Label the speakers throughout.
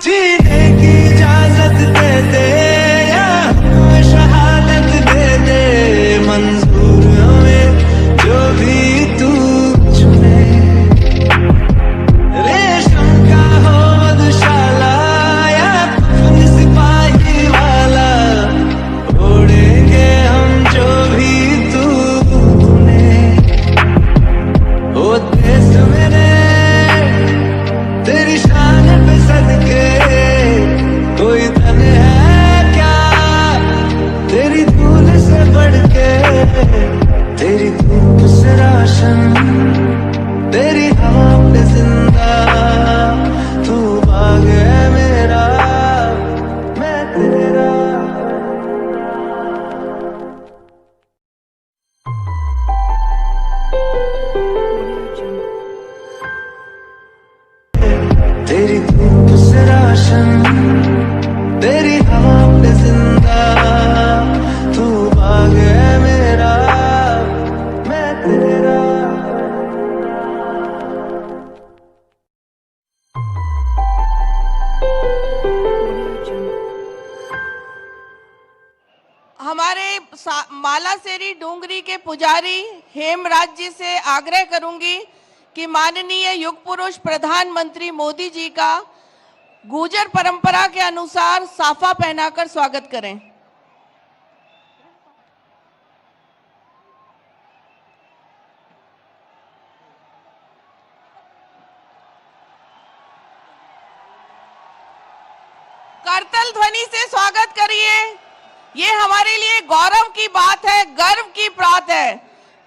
Speaker 1: जीने की इजाजत दे दे या हमें शहादत दे दे, मंजूर हमें जो भी तू चुने। रेशम का हो मधुशाला या कफन सिपाही वाला, ओढ़ेंगे हम जो भी तू चुने। ओ देश मेरे तेरी शान पे सदके कोई धन है क्या तेरी धूल से बढ़ के, तेरी धूप से राशन तेरी हवा पे जिंदा, तू बाग है मेरा मैं तेरा। तेरी धूप से राशन तेरी हवा पे जिंदा, तू बाग है मेरा मैं तेरा।
Speaker 2: हमारे मालासेरी डूंगरी के पुजारी हेमराज जी से आग्रह करूंगी कि माननीय युग पुरुष प्रधानमंत्री मोदी जी का गुर्जर परंपरा के अनुसार साफा पहनाकर स्वागत करें। करतल ध्वनि से स्वागत करिए। ये हमारे लिए गौरव की बात है, गर्व की बात है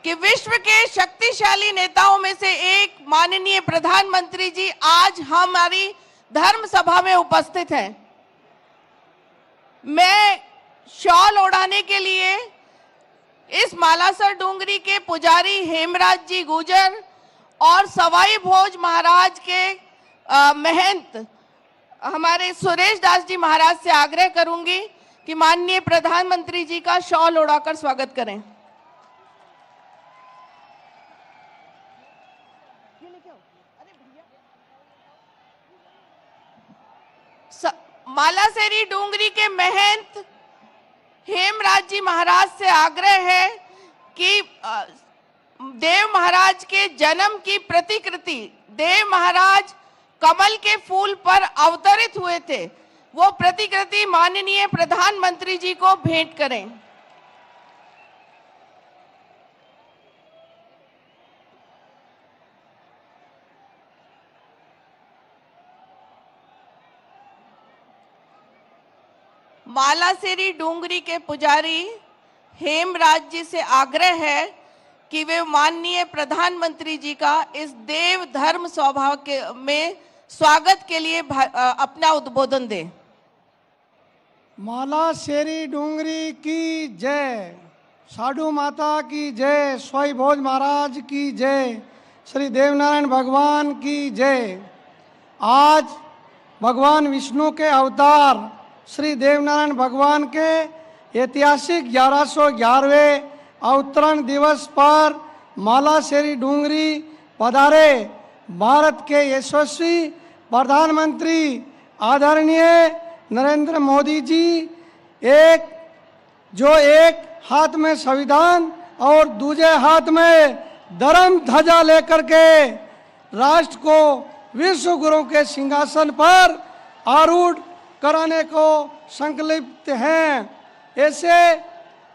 Speaker 2: कि विश्व के शक्तिशाली नेताओं में से एक माननीय प्रधानमंत्री जी आज हमारी धर्म सभा में उपस्थित हैं। मैं शॉल ओढ़ाने के लिए इस मालासर डूंगरी के पुजारी हेमराज जी गुर्जर और सवाई भोज महाराज के महंत हमारे सुरेश दास जी महाराज से आग्रह करूंगी कि माननीय प्रधानमंत्री जी का शॉल ओढ़ाकर स्वागत करें। मालासेरी डूंगरी के महंत हेमराज जी महाराज से आग्रह है कि देव महाराज के जन्म की प्रतिकृति, देव महाराज कमल के फूल पर अवतरित हुए थे, वो प्रतिकृति माननीय प्रधानमंत्री जी को भेंट करें। मालासेरी डूंगरी के पुजारी हेमराज जी से आग्रह है कि वे माननीय प्रधानमंत्री जी का इस देव धर्म स्वभाव के में स्वागत के लिए अपना उद्बोधन दें।
Speaker 3: मालासेरी डूंगरी की जय, साधु माता की जय, स्वाई भोज महाराज की जय, श्री देवनारायण भगवान की जय। आज भगवान विष्णु के अवतार श्री देवनारायण भगवान के ऐतिहासिक 1111वें अवतरण दिवस पर मालासेरी डूंगरी पधारे भारत के यशस्वी प्रधानमंत्री आदरणीय नरेंद्र मोदी जी एक हाथ में संविधान और दूसरे हाथ में धर्म ध्वजा लेकर के राष्ट्र को विश्व गुरु के सिंहासन पर आरूढ़ कराने को संकल्पित हैं। ऐसे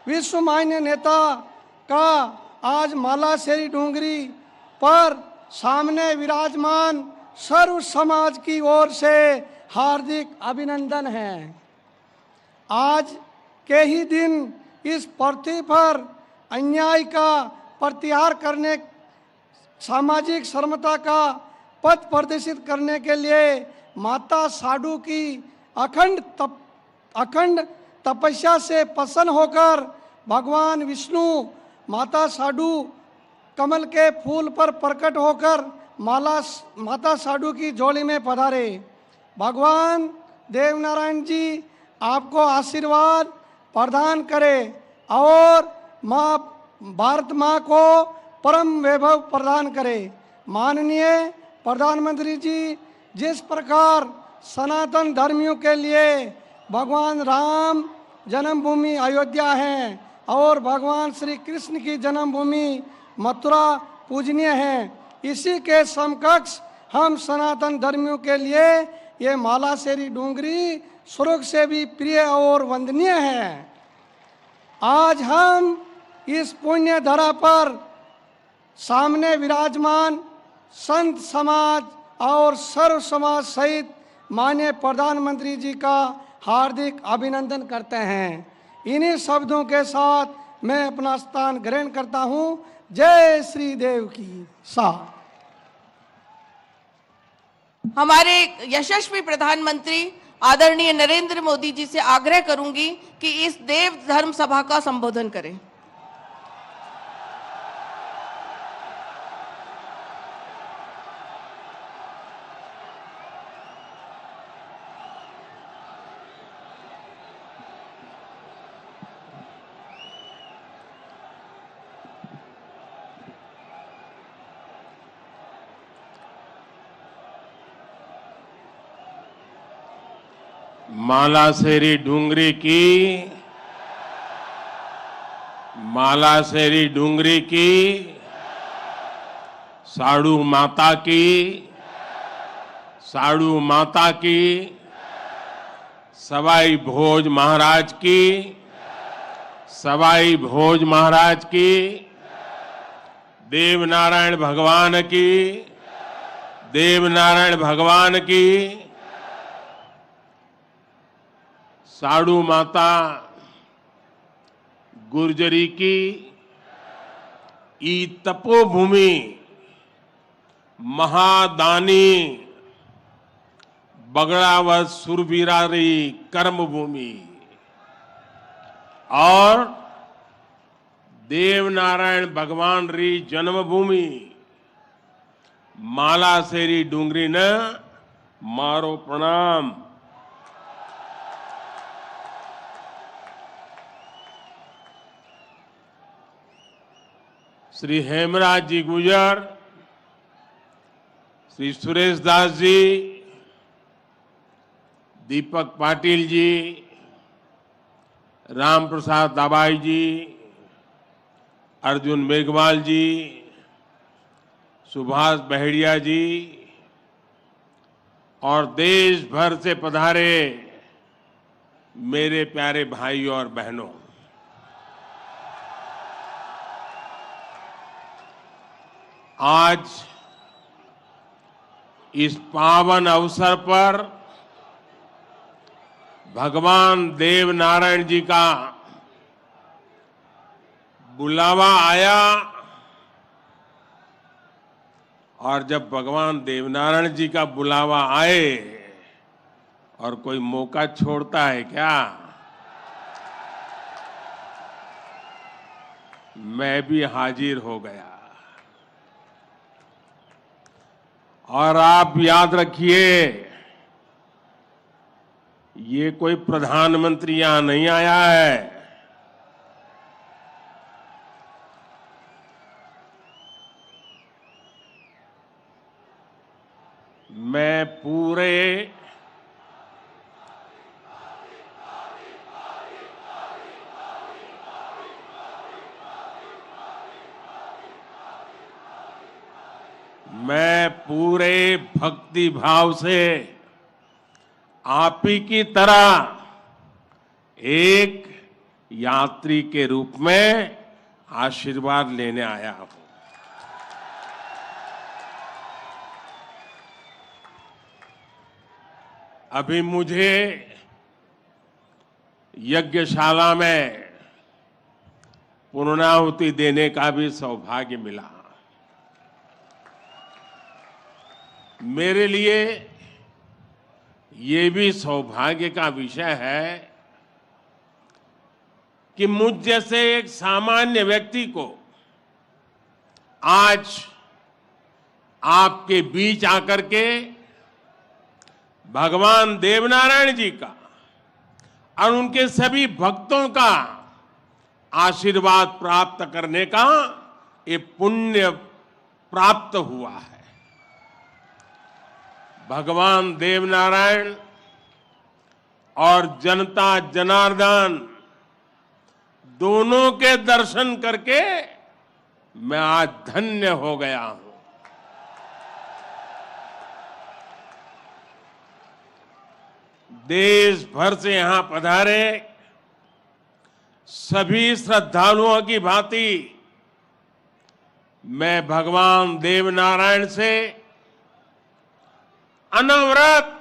Speaker 3: विश्व मान्य नेता का आज मालासेरी डूंगरी पर सामने विराजमान सर्व समाज की ओर से हार्दिक अभिनंदन है। आज के ही दिन इस पृथ्वी पर अन्याय का प्रत्याहार करने, सामाजिक समता का पथ प्रदर्शित करने के लिए माता साधु की अखंड तपस्या से प्रसन्न होकर भगवान विष्णु माता साधु कमल के फूल पर प्रकट होकर माता साधु की झोली में पधारे। भगवान देवनारायण जी आपको आशीर्वाद प्रदान करे और माँ भारत माँ को परम वैभव प्रदान करे। माननीय प्रधानमंत्री जी, जिस प्रकार सनातन धर्मियों के लिए भगवान राम जन्मभूमि अयोध्या है और भगवान श्री कृष्ण की जन्मभूमि मथुरा पूजनीय है, इसी के समकक्ष हम सनातन धर्मियों के लिए ये मालासेरी डूंगरी स्वर्ग से भी प्रिय और वंदनीय है। आज हम इस पुण्य धरा पर सामने विराजमान संत समाज और सर्व समाज सहित माननीय प्रधानमंत्री जी का हार्दिक अभिनंदन करते हैं। इन्हीं शब्दों के साथ मैं अपना स्थान ग्रहण करता हूं। जय श्री देव की साथ।
Speaker 2: हमारे यशस्वी प्रधानमंत्री आदरणीय नरेंद्र मोदी जी से आग्रह करूंगी कि इस देव धर्म सभा का संबोधन करें।
Speaker 4: मालासेरी डूंगरी की साधु माता की सवाई भोज महाराज की देवनारायण भगवान की साधु माता गुर्जरी की ई तपोभूमि महादानी बगड़ावत सुरवीरारी कर्मभूमि और देवनारायण भगवान री जन्मभूमि मालासेरी डूंगरी ने मारो प्रणाम। श्री हेमराज जी गुजर, श्री सुरेश दास जी, दीपक पाटिल जी, राम प्रसाद दाबाई जी, अर्जुन मेघवाल जी, सुभाष बहेड़िया जी और देश भर से पधारे मेरे प्यारे भाइयों और बहनों, आज इस पावन अवसर पर भगवान देवनारायण जी का बुलावा आया और जब भगवान देवनारायण जी का बुलावा आए और कोई मौका छोड़ता है क्या? मैं भी हाजिर हो गया। और आप याद रखिए, ये कोई प्रधानमंत्री यहां नहीं आया है। मैं पूरे भक्ति भाव से आप ही की तरह एक यात्री के रूप में आशीर्वाद लेने आया हूं। अभी मुझे यज्ञशाला में पूर्णाहुति देने का भी सौभाग्य मिला। मेरे लिए ये भी सौभाग्य का विषय है कि मुझ जैसे एक सामान्य व्यक्ति को आज आपके बीच आकर के भगवान देवनारायण जी का और उनके सभी भक्तों का आशीर्वाद प्राप्त करने का ये पुण्य प्राप्त हुआ है। भगवान देवनारायण और जनता जनार्दन दोनों के दर्शन करके मैं आज धन्य हो गया हूं। देश भर से यहां पधारे सभी श्रद्धालुओं की भांति मैं भगवान देवनारायण से अनवरत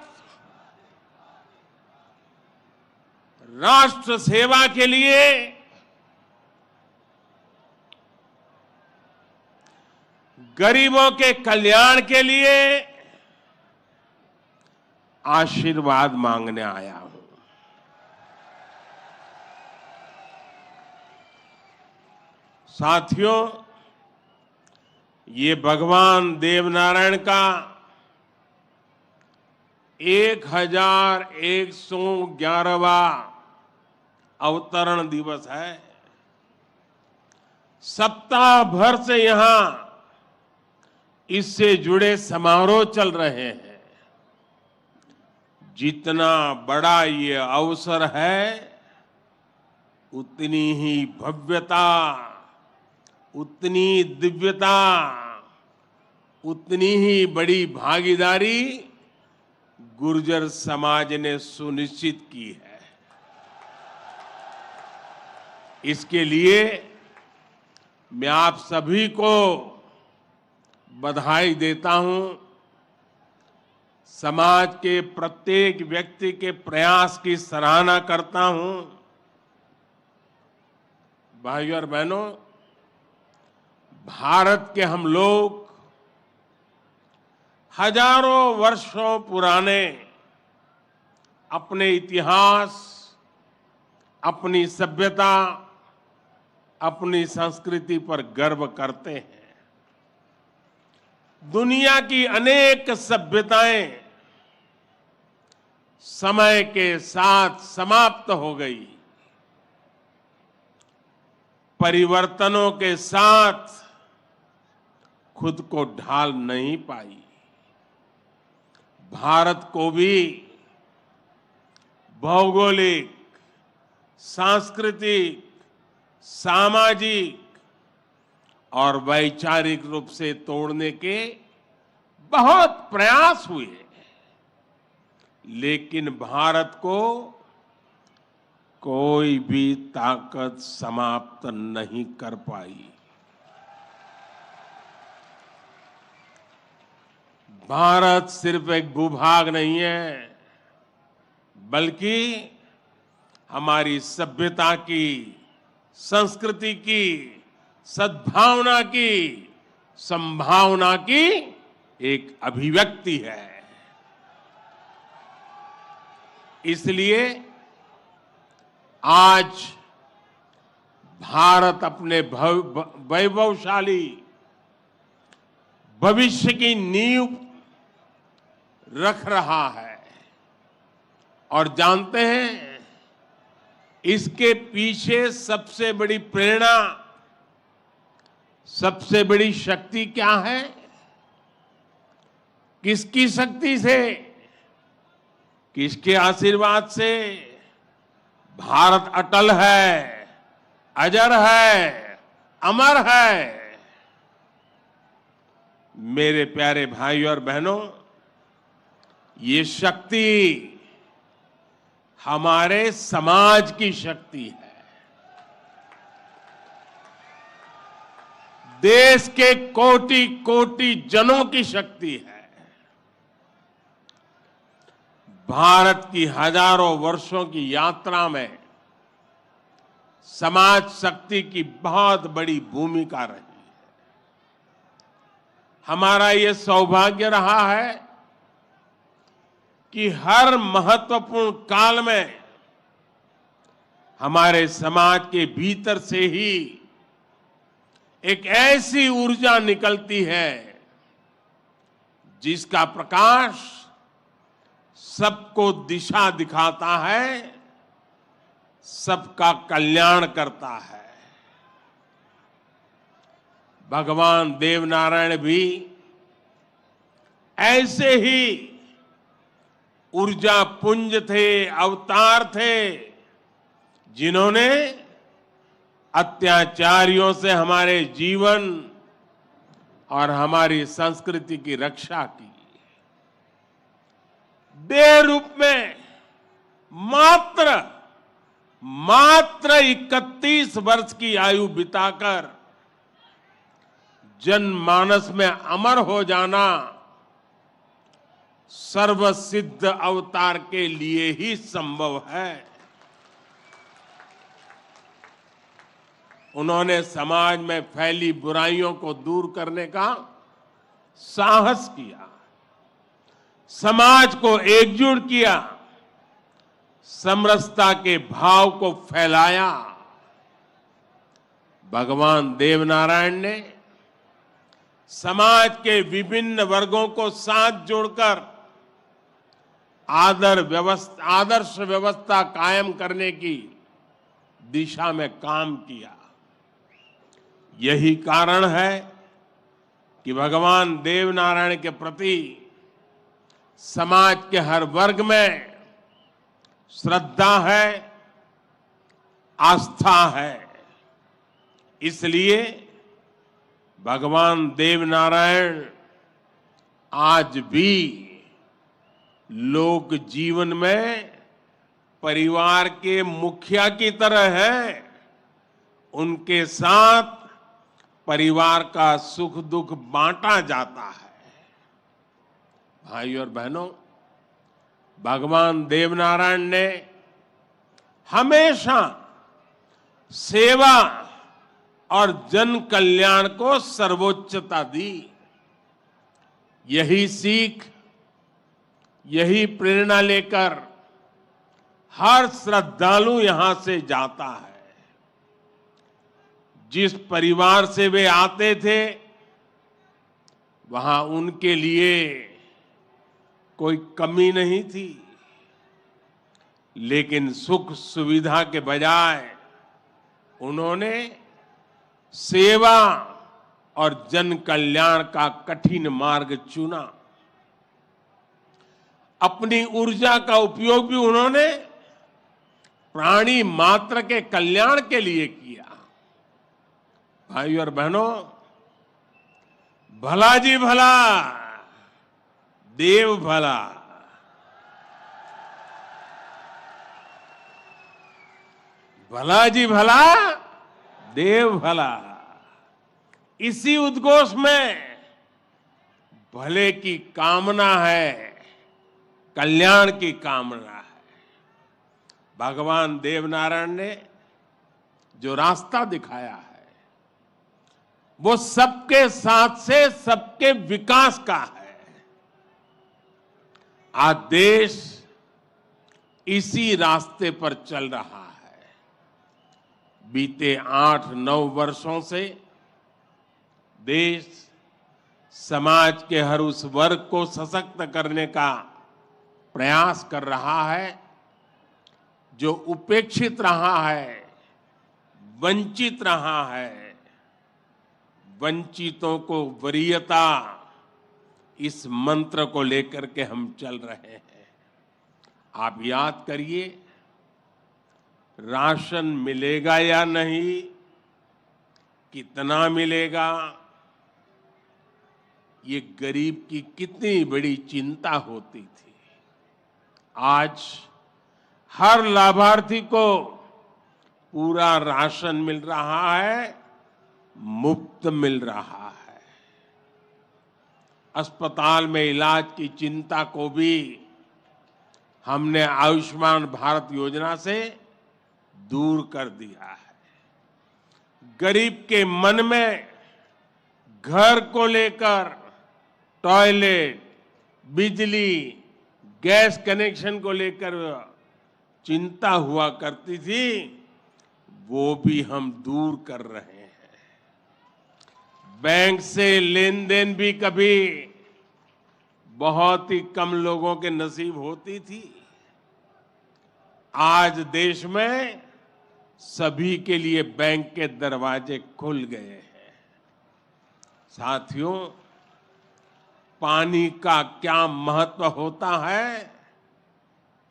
Speaker 4: राष्ट्र सेवा के लिए गरीबों के कल्याण के लिए आशीर्वाद मांगने आया हूं। साथियों, ये भगवान देवनारायण का 1111वां अवतरण दिवस है। सप्ताह भर से यहां इससे जुड़े समारोह चल रहे हैं। जितना बड़ा ये अवसर है, उतनी ही भव्यता, उतनी दिव्यता, उतनी ही बड़ी भागीदारी गुर्जर समाज ने सुनिश्चित की है। इसके लिए मैं आप सभी को बधाई देता हूं। समाज के प्रत्येक व्यक्ति के प्रयास की सराहना करता हूं। भाइयों और बहनों, भारत के हम लोग हजारों वर्षों पुराने अपने इतिहास, अपनी सभ्यता, अपनी संस्कृति पर गर्व करते हैं। दुनिया की अनेक सभ्यताएं समय के साथ समाप्त हो गई। परिवर्तनों के साथ खुद को ढाल नहीं पाई। भारत को भी भौगोलिक, सांस्कृतिक, सामाजिक और वैचारिक रूप से तोड़ने के बहुत प्रयास हुए, लेकिन भारत को कोई भी ताकत समाप्त नहीं कर पाई। भारत सिर्फ एक भूभाग नहीं है, बल्कि हमारी सभ्यता की, संस्कृति की, सद्भावना की, संभावना की एक अभिव्यक्ति है। इसलिए आज भारत अपने वैभवशाली भविष्य की नींव रख रहा है। और जानते हैं, इसके पीछे सबसे बड़ी प्रेरणा, सबसे बड़ी शक्ति क्या है? किसकी शक्ति से, किसके आशीर्वाद से? भारत अटल है, अजर है, अमर है। मेरे प्यारे भाइयों और बहनों, ये शक्ति हमारे समाज की शक्ति है। देश के कोटि कोटि जनों की शक्ति है। भारत की हजारों वर्षों की यात्रा में समाज शक्ति की बहुत बड़ी भूमिका रही है। हमारा ये सौभाग्य रहा है कि हर महत्वपूर्ण काल में हमारे समाज के भीतर से ही एक ऐसी ऊर्जा निकलती है जिसका प्रकाश सबको दिशा दिखाता है, सबका कल्याण करता है। भगवान देवनारायण भी ऐसे ही ऊर्जा पुंज थे, अवतार थे, जिन्होंने अत्याचारियों से हमारे जीवन और हमारी संस्कृति की रक्षा की। देह रूप में मात्र 31 वर्ष की आयु बिताकर जनमानस में अमर हो जाना सर्वसिद्ध अवतार के लिए ही संभव है। उन्होंने समाज में फैली बुराइयों को दूर करने का साहस किया, समाज को एकजुट किया, समरसता के भाव को फैलाया। भगवान देवनारायण ने समाज के विभिन्न वर्गों को साथ जोड़कर आदर्श व्यवस्था कायम करने की दिशा में काम किया। यही कारण है कि भगवान देवनारायण के प्रति समाज के हर वर्ग में श्रद्धा है, आस्था है। इसलिए भगवान देवनारायण आज भी लोक जीवन में परिवार के मुखिया की तरह हैं। उनके साथ परिवार का सुख दुख बांटा जाता है। भाइयों और बहनों, भगवान देवनारायण ने हमेशा सेवा और जन कल्याण को सर्वोच्चता दी। यही सीख, यही प्रेरणा लेकर हर श्रद्धालु यहां से जाता है। जिस परिवार से वे आते थे, वहां उनके लिए कोई कमी नहीं थी, लेकिन सुख सुविधा के बजाय उन्होंने सेवा और जन कल्याण का कठिन मार्ग चुना। अपनी ऊर्जा का उपयोग भी उन्होंने प्राणी मात्र के कल्याण के लिए किया। भाइयों और बहनों, भला जी भला, देव भला। भला जी भला, देव भला। इसी उद्घोष में भले की कामना है, कल्याण की कामना है। भगवान देवनारायण ने जो रास्ता दिखाया है, वो सबके साथ से सबके विकास का है। आज देश इसी रास्ते पर चल रहा है। बीते 8-9 वर्षों से देश समाज के हर उस वर्ग को सशक्त करने का प्रयास कर रहा है जो उपेक्षित रहा है, वंचित रहा है। वंचितों को वरीयता, इस मंत्र को लेकर के हम चल रहे हैं। आप याद करिए, राशन मिलेगा या नहीं, कितना मिलेगा, ये गरीब की कितनी बड़ी चिंता होती थी। आज हर लाभार्थी को पूरा राशन मिल रहा है, मुफ्त मिल रहा है। अस्पताल में इलाज की चिंता को भी हमने आयुष्मान भारत योजना से दूर कर दिया है। गरीब के मन में घर को लेकर टॉयलेट, बिजली, गैस कनेक्शन को लेकर चिंता हुआ करती थी, वो भी हम दूर कर रहे हैं। बैंक से लेन देन भी कभी बहुत ही कम लोगों के नसीब होती थी। आज देश में सभी के लिए बैंक के दरवाजे खुल गए हैं। साथियों, पानी का क्या महत्व होता है,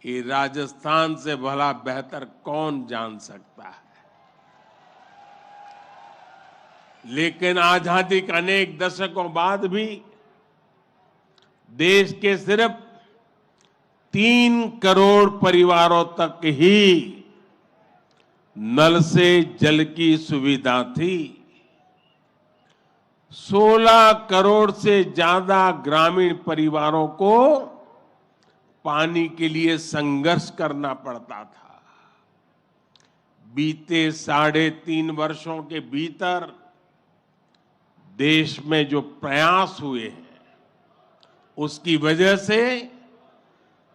Speaker 4: ये राजस्थान से भला बेहतर कौन जान सकता है। लेकिन आजादी के अनेक दशकों बाद भी देश के सिर्फ 3 करोड़ परिवारों तक ही नल से जल की सुविधा थी। 16 करोड़ से ज्यादा ग्रामीण परिवारों को पानी के लिए संघर्ष करना पड़ता था। बीते 3.5 वर्षों के भीतर देश में जो प्रयास हुए हैं, उसकी वजह से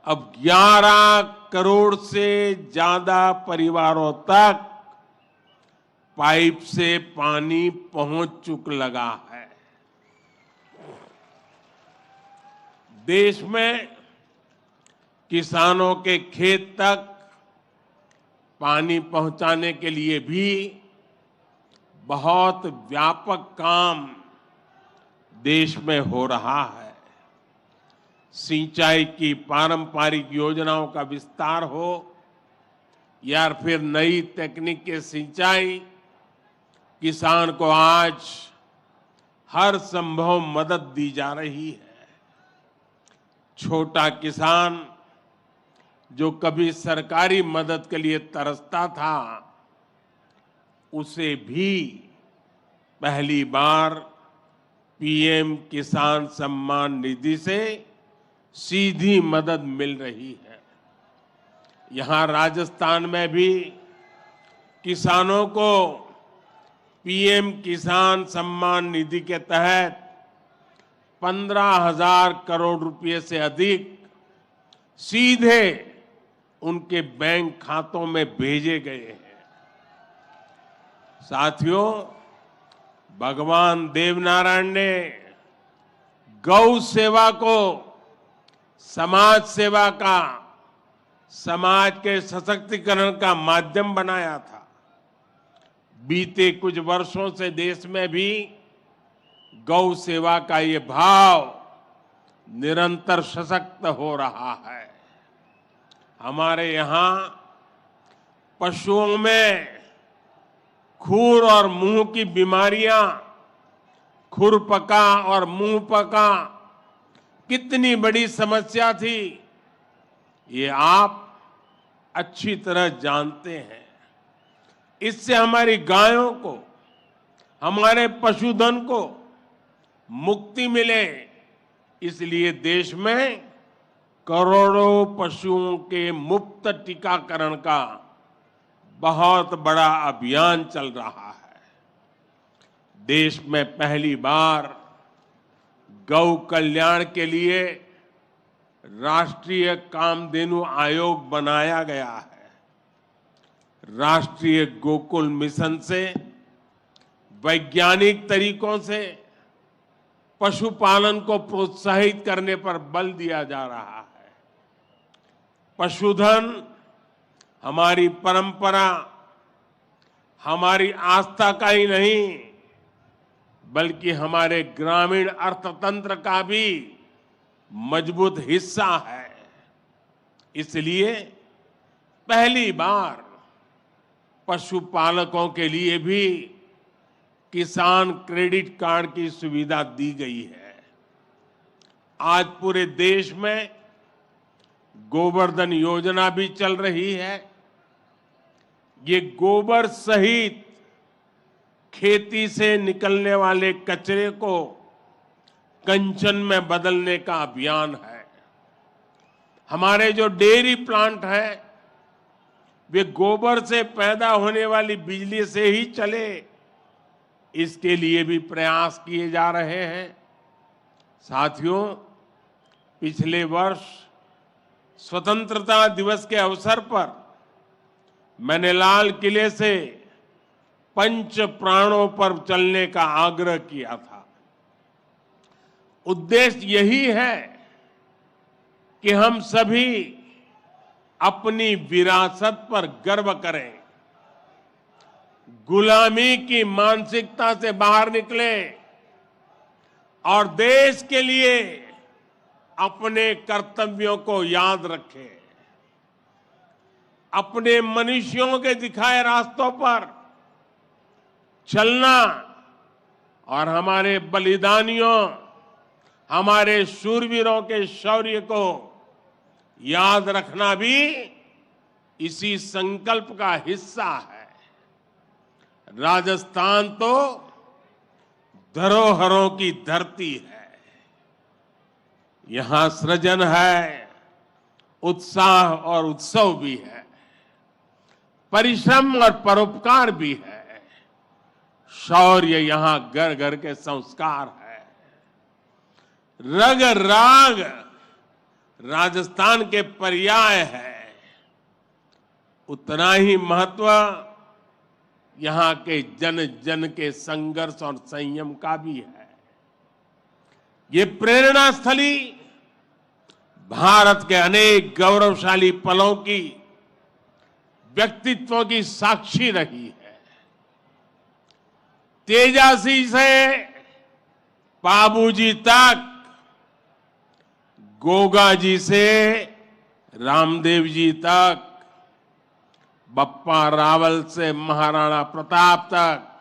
Speaker 4: अब 11 करोड़ से ज्यादा परिवारों तक पाइप से पानी पहुंच चुक लगा है। देश में किसानों के खेत तक पानी पहुंचाने के लिए भी बहुत व्यापक काम देश में हो रहा है। सिंचाई की पारंपरिक योजनाओं का विस्तार हो या फिर नई तकनीक के सिंचाई, किसान को आज हर संभव मदद दी जा रही है। छोटा किसान जो कभी सरकारी मदद के लिए तरसता था, उसे भी पहली बार पीएम किसान सम्मान निधि से सीधी मदद मिल रही है। यहां राजस्थान में भी किसानों को पीएम किसान सम्मान निधि के तहत 15,000 करोड़ रुपए से अधिक सीधे उनके बैंक खातों में भेजे गए हैं। साथियों, भगवान देवनारायण ने गौ सेवा को समाज सेवा का, समाज के सशक्तिकरण का माध्यम बनाया था। बीते कुछ वर्षों से देश में भी गौ सेवा का ये भाव निरंतर सशक्त हो रहा है। हमारे यहाँ पशुओं में खुर और मुंह की बीमारियां, खुरपका और मुंहपका कितनी बड़ी समस्या थी, ये आप अच्छी तरह जानते हैं। इससे हमारी गायों को, हमारे पशुधन को मुक्ति मिले, इसलिए देश में करोड़ों पशुओं के मुफ्त टीकाकरण का बहुत बड़ा अभियान चल रहा है। देश में पहली बार गौ कल्याण के लिए राष्ट्रीय कामधेनु आयोग बनाया गया है। राष्ट्रीय गोकुल मिशन से वैज्ञानिक तरीकों से पशुपालन को प्रोत्साहित करने पर बल दिया जा रहा है। पशुधन हमारी परंपरा, हमारी आस्था का ही नहीं, बल्कि हमारे ग्रामीण अर्थतंत्र का भी मजबूत हिस्सा है। इसलिए पहली बार पशुपालकों के लिए भी किसान क्रेडिट कार्ड की सुविधा दी गई है। आज पूरे देश में गोवर्धन योजना भी चल रही है। ये गोबर सहित खेती से निकलने वाले कचरे को कंचन में बदलने का अभियान है। हमारे जो डेयरी प्लांट है, वे गोबर से पैदा होने वाली बिजली से ही चले, इसके लिए भी प्रयास किए जा रहे हैं। साथियों, पिछले वर्ष स्वतंत्रता दिवस के अवसर पर मैंने लाल किले से पंच प्राणों पर चलने का आग्रह किया था। उद्देश्य यही है कि हम सभी अपनी विरासत पर गर्व करें, गुलामी की मानसिकता से बाहर निकले और देश के लिए अपने कर्तव्यों को याद रखें। अपने मनुष्यों के दिखाए रास्तों पर चलना और हमारे बलिदानियों, हमारे शूरवीरों के शौर्य को याद रखना भी इसी संकल्प का हिस्सा है। राजस्थान तो धरोहरों की धरती है। यहां सृजन है, उत्साह और उत्सव भी है, परिश्रम और परोपकार भी है, शौर्य यहां घर घर के संस्कार है। रग राग राजस्थान के पर्याय है। उतना ही महत्व यहां के जन जन के संघर्ष और संयम का भी है। ये प्रेरणा स्थली भारत के अनेक गौरवशाली पलों की, व्यक्तित्वों की साक्षी रही है। तेजासी से बाबूजी तक, गोगा जी से रामदेव जी तक, बप्पा रावल से महाराणा प्रताप तक,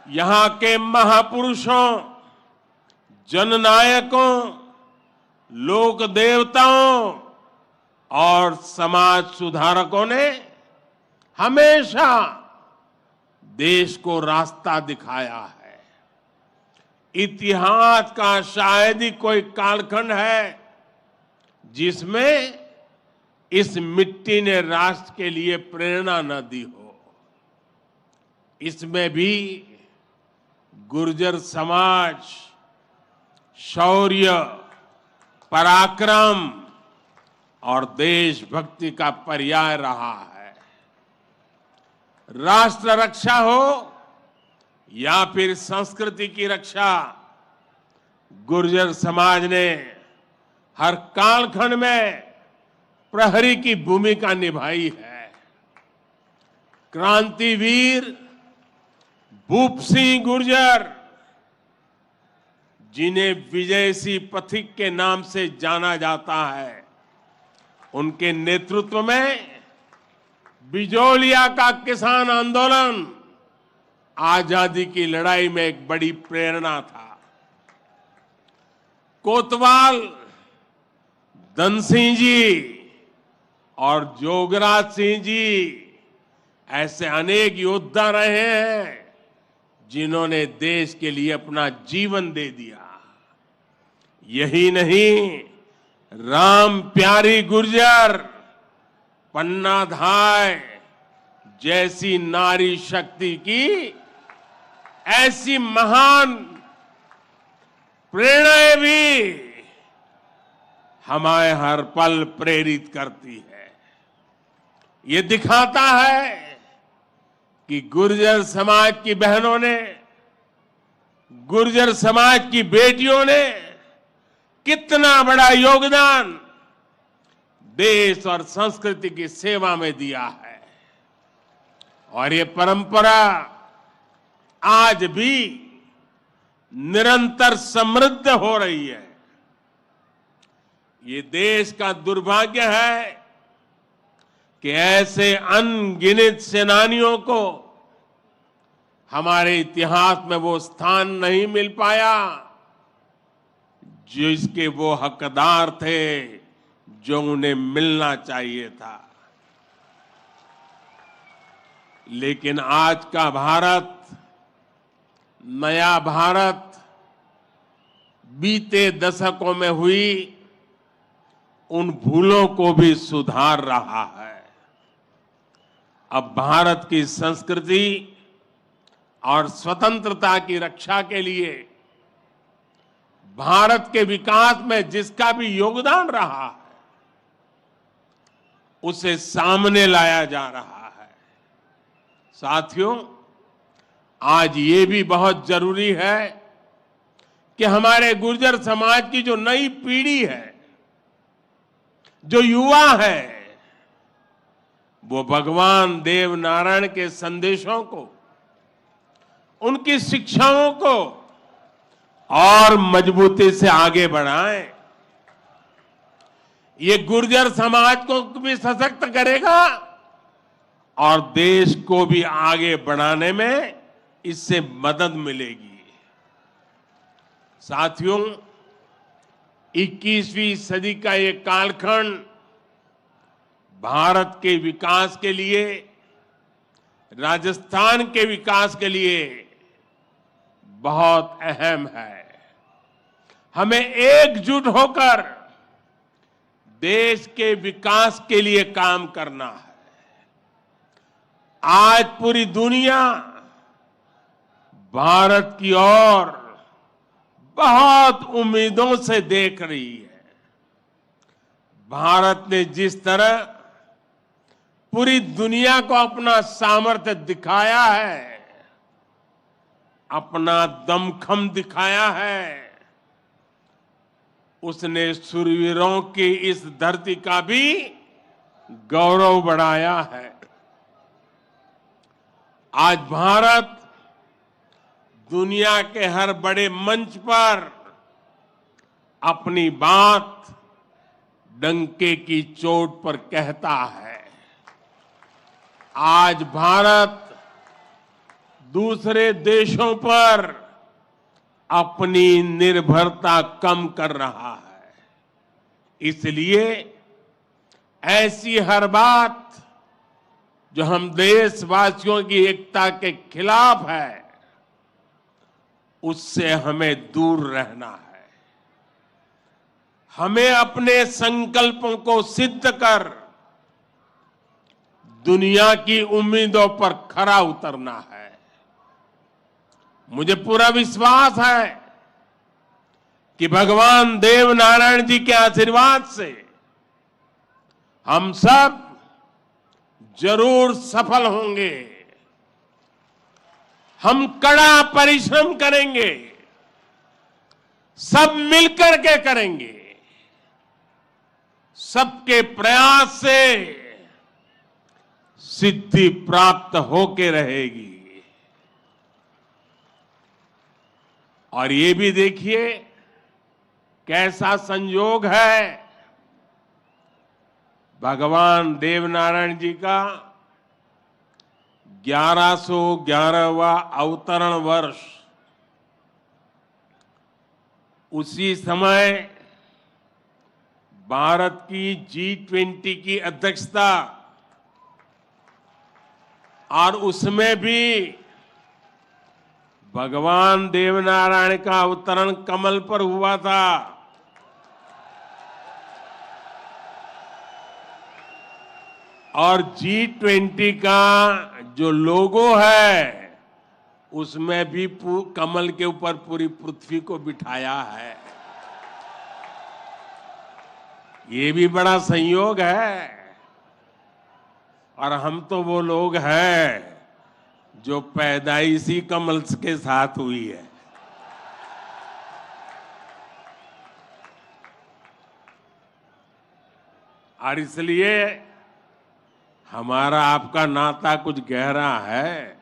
Speaker 4: यहां के महापुरुषों, जननायकों, लोक देवताओं और समाज सुधारकों ने हमेशा देश को रास्ता दिखाया है। इतिहास का शायद ही कोई कालखंड है जिसमें इस मिट्टी ने राष्ट्र के लिए प्रेरणा न दी हो। इसमें भी गुर्जर समाज शौर्य, पराक्रम और देशभक्ति का पर्याय रहा है। राष्ट्र रक्षा हो या फिर संस्कृति की रक्षा, गुर्जर समाज ने हर कालखंड में प्रहरी की भूमिका निभाई है। क्रांतिवीर भूप सिंह गुर्जर, जिन्हें विजय सिंह पथिक के नाम से जाना जाता है, उनके नेतृत्व में बिजोलिया का किसान आंदोलन आजादी की लड़ाई में एक बड़ी प्रेरणा था। कोतवाल धन सिंह जी और जोगराज सिंह जी ऐसे अनेक योद्धा रहे हैं जिन्होंने देश के लिए अपना जीवन दे दिया। यही नहीं, राम प्यारी गुर्जर, पन्ना धाय जैसी नारी शक्ति की ऐसी महान प्रेरणाएं भी हमें हर पल प्रेरित करती है। ये दिखाता है कि गुर्जर समाज की बहनों ने, गुर्जर समाज की बेटियों ने कितना बड़ा योगदान देश और संस्कृति की सेवा में दिया है। और ये परंपरा आज भी निरंतर समृद्ध हो रही है। ये देश का दुर्भाग्य है कि ऐसे अनगिनत सेनानियों को हमारे इतिहास में वो स्थान नहीं मिल पाया जिसके वो हकदार थे, जो उन्हें मिलना चाहिए था। लेकिन आज का भारत, नया भारत, बीते दशकों में हुई उन भूलों को भी सुधार रहा है। अब भारत की संस्कृति और स्वतंत्रता की रक्षा के लिए भारत के विकास में जिसका भी योगदान रहा है उसे सामने लाया जा रहा है। साथियों, आज ये भी बहुत जरूरी है कि हमारे गुर्जर समाज की जो नई पीढ़ी है, जो युवा है, वो भगवान देव नारायण के संदेशों को, उनकी शिक्षाओं को और मजबूती से आगे बढ़ाएं। ये गुर्जर समाज को भी सशक्त करेगा और देश को भी आगे बढ़ाने में इससे मदद मिलेगी। साथियों, 21वीं सदी का ये कालखंड भारत के विकास के लिए, राजस्थान के विकास के लिए बहुत अहम है। हमें एकजुट होकर देश के विकास के लिए काम करना है। आज पूरी दुनिया भारत की ओर बहुत उम्मीदों से देख रही है। भारत ने जिस तरह पूरी दुनिया को अपना सामर्थ्य दिखाया है, अपना दमखम दिखाया है, उसने शूरवीरों की इस धरती का भी गौरव बढ़ाया है। आज भारत दुनिया के हर बड़े मंच पर अपनी बात डंके की चोट पर कहता है। आज भारत दूसरे देशों पर अपनी निर्भरता कम कर रहा है। इसलिए ऐसी हर बात जो हम देशवासियों की एकता के खिलाफ है, उससे हमें दूर रहना है। हमें अपने संकल्पों को सिद्ध कर दुनिया की उम्मीदों पर खरा उतरना है। मुझे पूरा विश्वास है कि भगवान देव नारायण जी के आशीर्वाद से हम सब जरूर सफल होंगे। हम कड़ा परिश्रम करेंगे, सब मिलकर के करेंगे। सबके प्रयास से सिद्धि प्राप्त होके रहेगी। और ये भी देखिए कैसा संयोग है, भगवान देवनारायण जी का 1111वां अवतरण वर्ष। उसी समय भारत की G20 की अध्यक्षता, और उसमें भी भगवान देवनारायण का अवतरण कमल पर हुआ था। और G20 का जो लोगो है उसमें भी कमल के ऊपर पूरी पृथ्वी को बिठाया है। ये भी बड़ा संयोग है। और हम तो वो लोग हैं जो पैदाइशी कमल के साथ हुई है। और इसलिए हमारा आपका नाता कुछ गहरा है।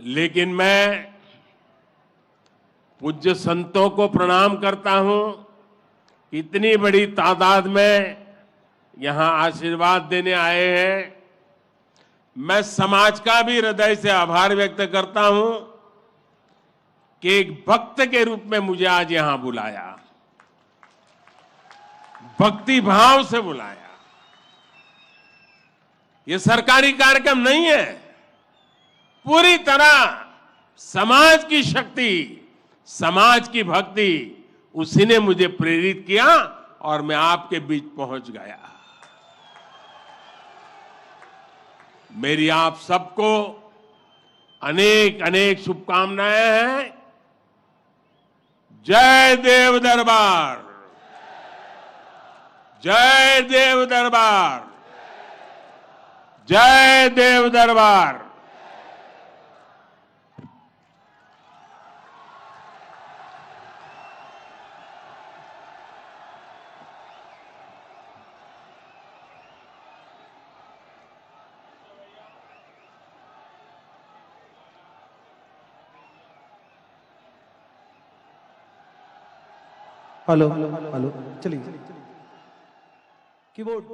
Speaker 4: लेकिन मैं पूज्य संतों को प्रणाम करता हूं। इतनी बड़ी तादाद में यहां आशीर्वाद देने आए हैं। मैं समाज का भी हृदय से आभार व्यक्त करता हूं कि एक भक्त के रूप में मुझे आज यहां बुलाया, भक्ति भाव से बुलाया। ये सरकारी कार्यक्रम नहीं है, पूरी तरह समाज की शक्ति, समाज की भक्ति, उसी ने मुझे प्रेरित किया और मैं आपके बीच पहुंच गया। मेरी आप सबको अनेक अनेक शुभकामनाएं हैं। जय देव दरबार, जय देव दरबार, जय देव दरबार।
Speaker 5: हेलो हेलो चलिए कीबोर्ड